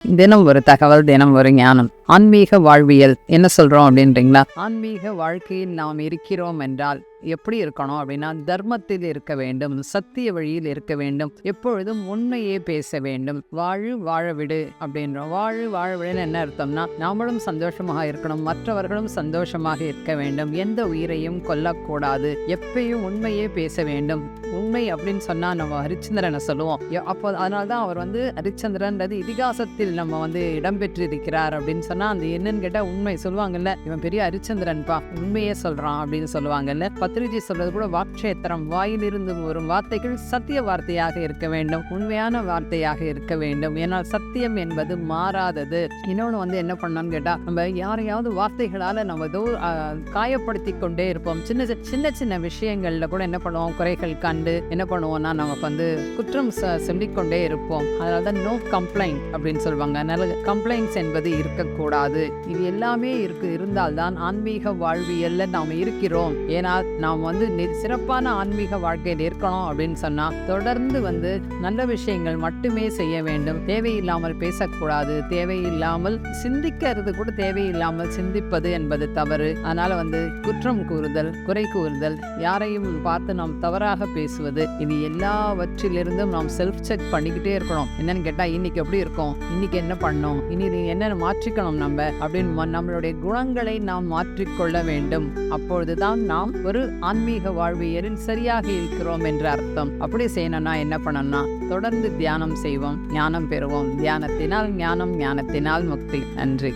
தினம் ஒரு தகவல், தினம் ஒரு ஞானம். ஆன்மீக வாழ்வியல் என்ன சொல்றோம் அப்படின்றீங்களா? ஆன்மீக வாழ்க்கையில் நாம் இருக்கிறோம் என்றால் எப்படி இருக்கணும் அப்படின்னா, தர்மத்தில் இருக்க வேண்டும், சத்திய வழியில் இருக்க வேண்டும், எப்பொழுதும் உண்மையே பேச வேண்டும். வாழ விடு அப்படின்றோம். வாழ விடுன்னு என்ன அர்த்தம்னா, நாமளும் சந்தோஷமாக இருக்கணும், மற்றவர்களும் சந்தோஷமாக இருக்க வேண்டும், எந்த உயிரையும் கொல்லக்கூடாது, எப்பயும் உண்மையே பேச வேண்டும். உண்மை அப்படின்னு சொன்னா நம்ம ஹரிச்சந்திரனை சொல்லுவோம். அப்போ அதனால்தான் அவர் ஹரிச்சந்திரன்றது இதிகாசத்தில் நம்ம இடம்பெற்றிருக்கிறார் அப்படின்னு சொன்னா, அந்த என்னன்னு கேட்டா உண்மை சொல்லுவாங்கல்ல, இவன் பெரிய ஹரிச்சந்திரன்பா, உண்மையே சொல்றான் அப்படின்னு சொல்லுவாங்கல்ல. பத்ரிஜி சொல்றது கூட வாக்ஷேத்திரம், வாயிலிருந்து வரும் வார்த்தைகள் சத்திய வார்த்தையாக இருக்க வேண்டும், உண்மையான வார்த்தையாக இருக்க வேண்டும். ஏன்னால் சத்தியம் என்பது மாறாதது. இன்னொன்று என்ன பண்ணோம்னு கேட்டா, நம்ம யாரையாவது வார்த்தைகளால நம்ம ஏதோ காயப்படுத்தி கொண்டே இருப்போம். சின்ன விஷயங்கள்ல கூட என்ன பண்ணுவோம், குறைகள் கண்டு என்ன பண்ணுவோம்னா நமக்கு குற்றம் சொல்லிக்கொண்டே இருப்போம். அதனாலதான் நோ கம்ப்ளைண்ட் அப்படின்னு சொல்லுவாங்க. அதனால கம்ப்ளைண்ட்ஸ் என்பது இருக்கக்கூடாது. இது எல்லாமே இருந்தால்தான் ஆன்மீக வாழ்வியல்ல நாம் இருக்கிறோம். ஏன்னா நாம் சிறப்பான ஆன்மீக வாழ்க்கையில் இருக்கணும் அப்படின்னு சொன்னா, தொடர்ந்து நல்ல விஷயங்கள் மட்டுமே செய்ய வேண்டும். தேவையில்லாமல் பேசக்கூடாது, தேவையில்லாமல் சிந்திக்கிறது கூட தேவையில்லாமல் சிந்திப்பது என்பது தவறு. அதனால குற்றம் கூறுதல், குறை கூறுதல், யாரையும் பார்த்து நாம் தவறாக பேசுவது, இது எல்லாவற்றிலிருந்தும் நாம் செல்ஃப் செக் பண்ணிக்கிட்டே இருக்கணும். என்னன்னு கேட்டா, இன்னைக்கு எப்படி இருக்கும், இன்னைக்கு என்ன பண்ணணும், இனி என்ன மாற்றிக்கணும் நம்ம அப்படின்னு நம்மளுடைய குணங்களை நாம் மாற்றிக்கொள்ள வேண்டும். அப்பொழுதுதான் நாம் ஒரு ஆன்மீக வாழ்வியலில் சரியாக இருக்கிறோம் என்ற அர்த்தம். அப்படி செய்யணும்னா என்ன பண்ணணும்னா, தொடர்ந்து தியானம் செய்வோம், ஞானம் பெறுவோம். தியானத்தினால் ஞானம், ஞானத்தினால் முக்தி. நன்றி.